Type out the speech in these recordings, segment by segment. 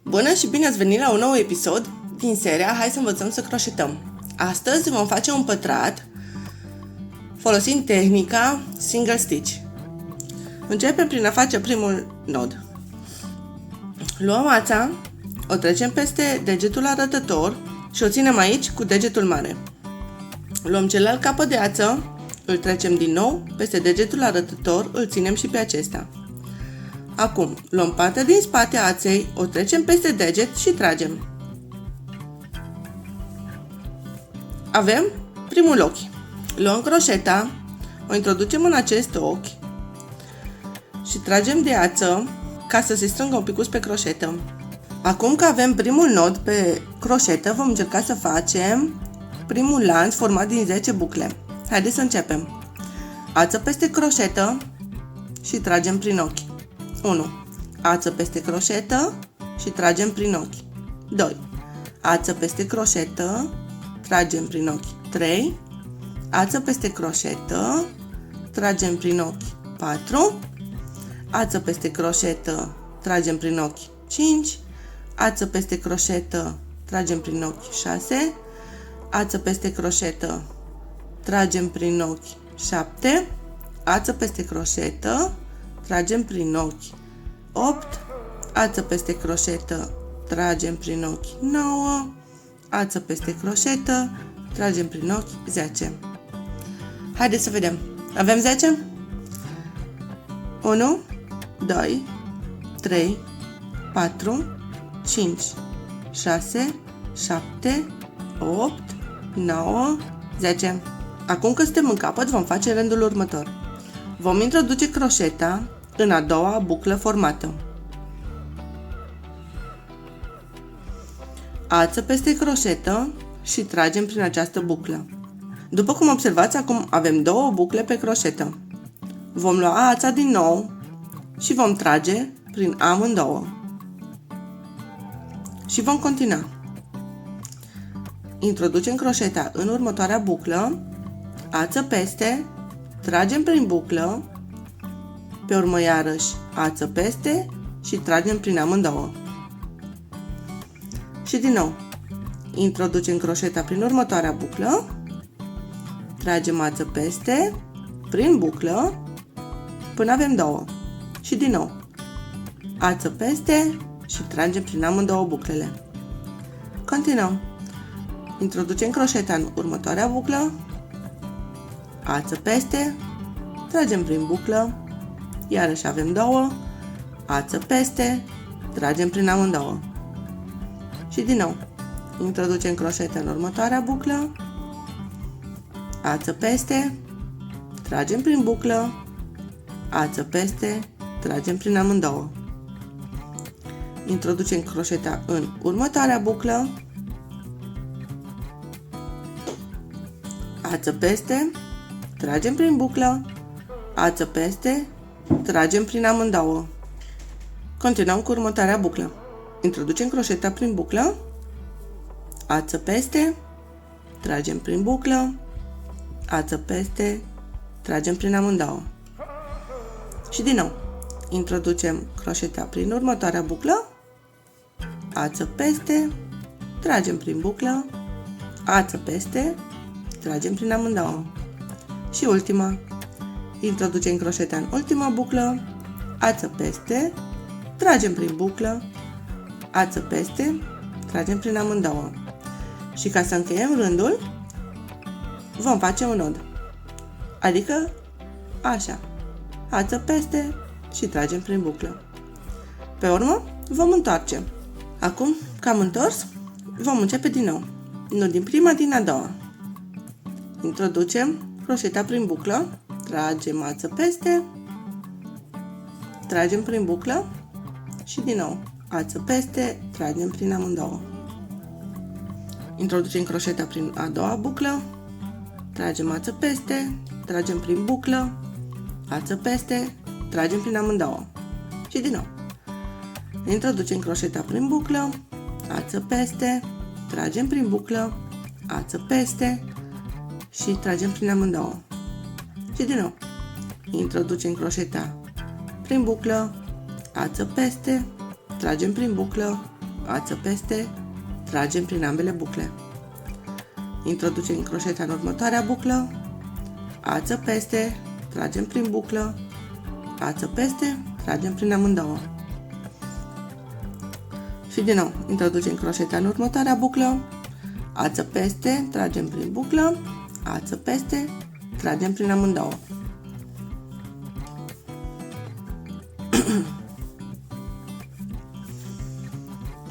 Bună și bine ați venit la un nou episod din seria Hai să învățăm să croșetăm. Astăzi vom face un pătrat folosind tehnica single stitch. Începem prin a face primul nod. Luăm ața, o trecem peste degetul arătător și o ținem aici cu degetul mare. Luăm celălalt capăt de ață, îl trecem din nou peste degetul arătător, îl ținem și pe acesta. Acum, luăm partea din spate a aței, o trecem peste deget și tragem. Avem primul ochi. Luăm croșeta, o introducem în acest ochi și tragem de ață ca să se strângă un picuț pe croșetă. Acum că avem primul nod pe croșetă, vom încerca să facem primul lanț format din 10 bucle. Haideți să începem. Ață peste croșetă și tragem prin ochi. 1. Ață peste croșetă și tragem prin ochi. 2. Ață peste croșetă, tragem prin ochi. 3. Ață peste croșetă, tragem prin ochi. 4. Ață peste croșetă, tragem prin ochi. 5. Ață peste croșetă, tragem prin ochi. 6. Ață peste croșetă, tragem prin ochi. 7. Ață peste croșetă, tragem prin ochi. 8. Ață peste croșetă, tragem prin ochi. 9. Ață peste croșetă, tragem prin ochi. 10. Haideți să vedem. Avem 10? 1, 2, 3, 4, 5, 6, 7, 8, 9, 10. Acum că suntem în capăt, vom face rândul următor. Vom introduce croșeta în a doua buclă formată. Ață peste croșetă și tragem prin această buclă. După cum observați, acum avem două bucle pe croșetă. Vom lua ața din nou și vom trage prin amândouă. Și vom continua. Introducem croșeta în următoarea buclă, ață peste, tragem prin buclă, pe urmă iarăși ață peste și tragem prin amândouă. Și din nou, introducem croșeta prin următoarea buclă, tragem ață peste, prin buclă, până avem două. Și din nou, ață peste și tragem prin amândouă buclele. Continuăm. Introducem croșeta în următoarea buclă, ață peste, tragem prin buclă, iarăși avem două, ață peste, tragem prin amândouă. Și din nou, introducem croșeta în următoarea buclă, ață peste, tragem prin buclă, ață peste, tragem prin amândouă. Introducem croșeta în următoarea buclă, ață peste, tragem prin buclă, ață peste, tragem prin amândouă. Continuăm cu următoarea buclă. Introducem croșeta prin buclă, ață peste, tragem prin buclă, ață peste, tragem prin amândouă. Și din nou, introducem croșeta prin următoarea buclă, ață peste, tragem prin buclă, ață peste, tragem prin amândouă. Și ultima, introducem croșeta în ultima buclă, ață peste, tragem prin buclă, ață peste, tragem prin amândouă. Și ca să încheiem rândul, vom face un nod. Adică așa, ață peste și tragem prin buclă. Pe urmă, vom întoarce. Acum că am întors, vom începe din nou. Nu din prima, din a doua. Introducem croșeta prin buclă, tragem ață peste, tragem prin buclă și din nou ață peste, tragem prin amândouă. Introducem croșeta prin a doua buclă, tragem ață peste, tragem prin buclă, ață peste, tragem prin amândouă. Și din nou. Introducem croșeta prin buclă, ață peste, tragem prin buclă, ață peste și tragem prin amândouă. Și din nou, introducem croșeta prin buclă, ață peste, tragem prin buclă, ață peste, tragem prin ambele bucle. Introducem croșeta în următoarea buclă, ață peste, tragem prin buclă, ață peste, tragem prin amândouă. Și din nou, introducem croșeta în următoarea buclă, ață peste, tragem prin buclă, ață peste, tragem prin amândouă.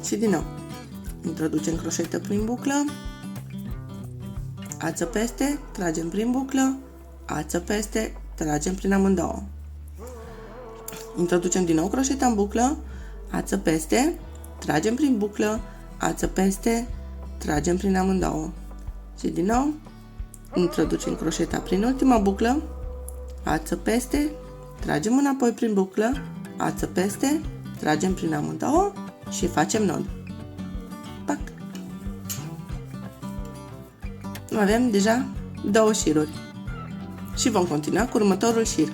Și din nou, introducem croșetă prin buclă, ață peste, tragem prin buclă, ață peste, tragem prin amândouă. Introducem din nou croșeta în buclă, ață peste, tragem prin buclă, ață peste, tragem prin amândouă. Și din nou, introducem croșeta prin ultima buclă, ață peste, tragem înapoi prin buclă, ață peste, tragem prin amândouă și facem nod. Pac! Avem deja 2 șiruri. Și vom continua cu următorul șir.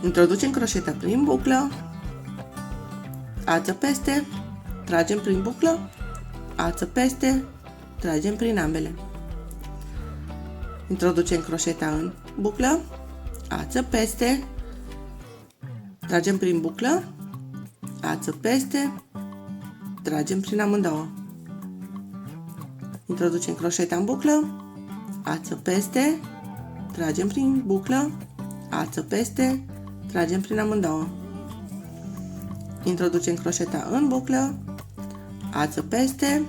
Introducem croșeta prin buclă, ață peste, tragem prin buclă, ață peste, tragem prin ambele. Introducem croșeta în buclă, ață peste, tragem prin buclă, ață peste, tragem prin amândouă. Introducem croșeta în buclă, ață peste, tragem prin buclă, ață peste, tragem prin amândouă. Introducem croșeta în buclă, ață peste,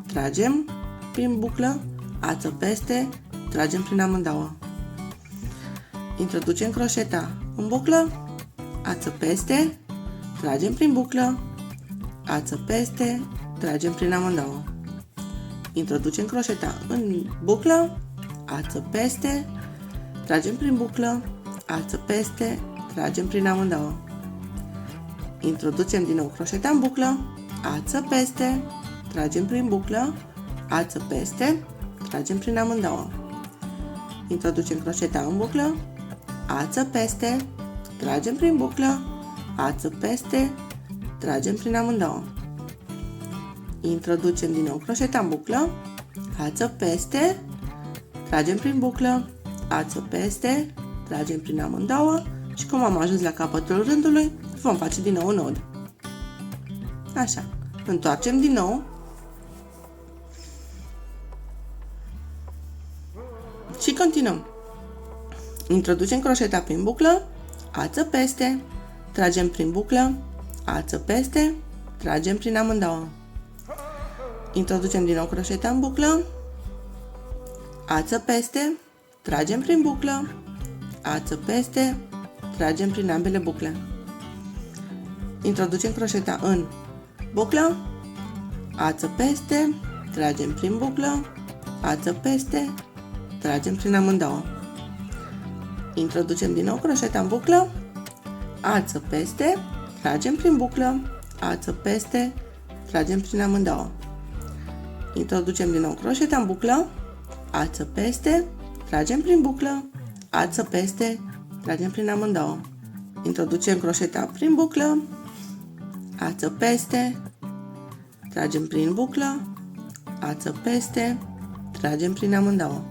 tragem prin buclă, ață peste, tragem prin amândouă. Introducem croșeta în buclă, ață peste, tragem prin buclă, ață peste, tragem prin amândouă. Introducem croșeta în buclă, ață peste, tragem prin buclă, ață peste, tragem prin amândouă. Introducem din nou croșeta în buclă, ață peste, tragem prin buclă, ață peste, tragem prin amândouă. Introducem croșeta în buclă, ață peste, tragem prin buclă, ață peste, tragem prin amândouă. Introducem din nou croșeta în buclă, ață peste, tragem prin buclă, ață peste, tragem prin amândouă și cum am ajuns la capătul rândului, vom face din nou un nod. Așa, întoarcem din nou și continuăm. Introducem croșeta prin buclă, ață peste, tragem prin buclă, ață peste, tragem prin amândouă. Introducem din nou croșeta în buclă, ață peste, tragem prin buclă, ață peste, tragem prin ambele bucle. Introducem croșeta în buclă, ață peste, tragem prin buclă, ață peste, tragem prin amândouă. Introducem din nou croșeta în buclă, ață peste, tragem prin buclă, ață peste, tragem prin amândouă. Introducem din nou croșeta în buclă, ață peste, tragem prin buclă, ață peste, tragem prin amândouă. Introducem croșeta prin buclă, ață peste, tragem prin buclă, ață peste, tragem prin amândouă.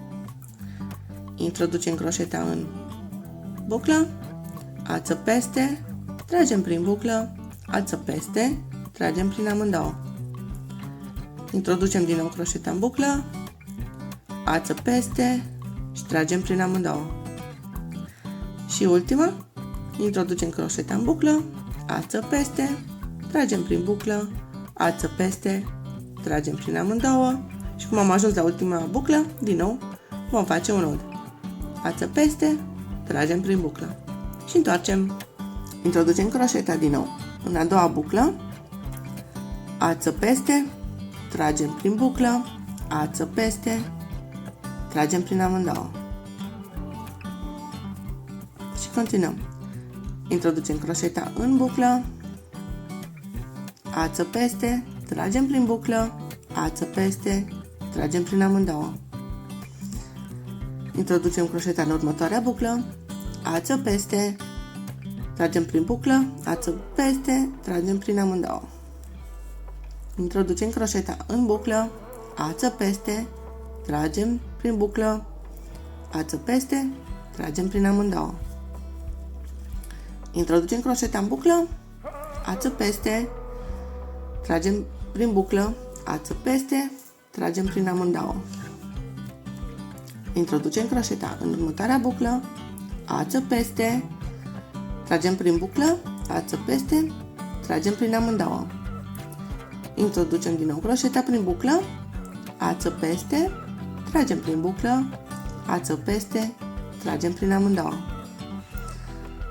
Introducem croșeta în buclă, ață peste, tragem prin buclă, ață peste, tragem prin amândouă. Introducem din nou croșeta în buclă, ață peste și tragem prin amândouă. Și ultima, introducem croșeta în buclă, ață peste, tragem prin buclă, ață peste, tragem prin amândouă și cum am ajuns la ultima buclă, din nou vom face un nod. Ață peste, tragem prin buclă și întoarcem. Introducem croșeta din nou în a doua buclă, ață peste, tragem prin buclă, ață peste, tragem prin amândouă. Și continuăm. Introducem croșeta în buclă, ață peste, tragem prin buclă, ață peste, tragem prin amândouă. Introducem croșeta în următoarea buclă, ață peste, tragem prin buclă, ață peste, tragem prin amândouă. Introducem croșeta în buclă, ață peste, tragem prin buclă, ață peste, tragem prin amândouă. Introducem croșeta în buclă, ață peste, tragem prin buclă, ață peste, tragem prin amândouă. Introducem croșeta în următoarea buclă, ață peste, tragem prin buclă, ață peste, tragem prin amândouă. Introducem din nou croșeta prin buclă, ață peste, tragem prin buclă, ață peste, tragem prin amândouă.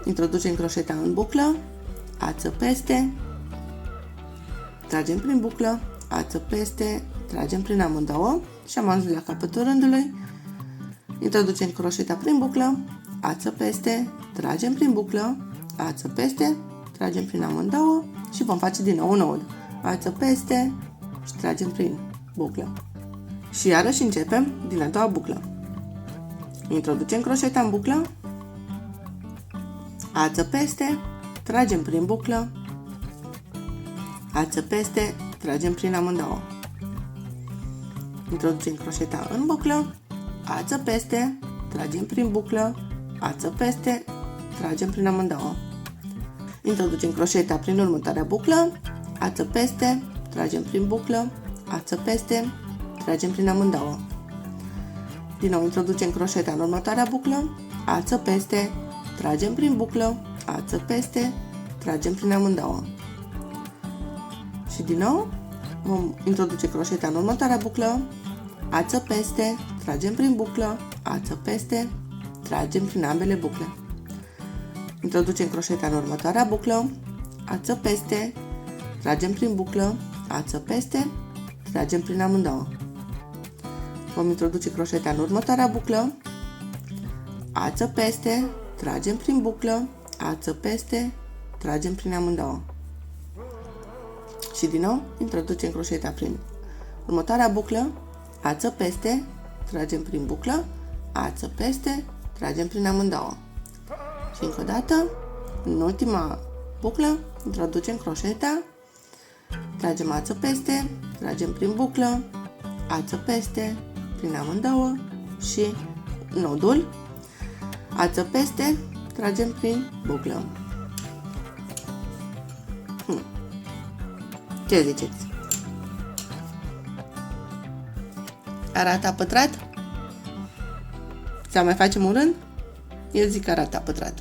Introducem croșeta în buclă, ață peste, tragem prin buclă, ață peste, tragem prin amândouă și am ajuns la capătul rândului. Introducem croșeta prin buclă, ață peste, tragem prin buclă, ață peste, tragem prin amândouă și vom face din nou un nod. Ață peste și tragem prin buclă. Și iarăși începem din a doua buclă. Introducem croșeta în buclă, ață peste, tragem prin buclă, ață peste, tragem prin amândouă. Introducem croșeta în buclă, ață peste, tragem prin buclă, ață peste, tragem prin amândouă. Introducem croșeta prin următoarea buclă, ață peste, tragem prin buclă, ață peste, tragem prin amândouă. Din nou introducem croșeta în următoarea buclă, ață peste, tragem prin buclă, ață peste, tragem prin amândouă. Și din nou vom introduce croșeta în următoarea buclă, ață peste, tragem prin buclă, ață peste, tragem prin ambele bucle. Introducem croșeta în următoarea buclă, ață peste, tragem prin buclă, ață peste, tragem prin amândouă. Vom introduce croșeta în următoarea buclă, ață peste, tragem prin buclă, ață peste, tragem prin amândouă. Și din nou introducem croșeta prin următoarea buclă, ață peste, tragem prin buclă, ață peste, tragem prin amândouă. Și încă o dată, în ultima buclă, introducem croșeta, tragem ață peste, tragem prin buclă, ață peste, prin amândouă și nodul, ață peste, tragem prin buclă. Ce ziceți? Arată pătrat? Sau mai facem un rând? Eu zic că arată pătrat.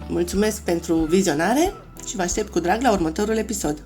Mulțumesc pentru vizionare și vă aștept cu drag la următorul episod.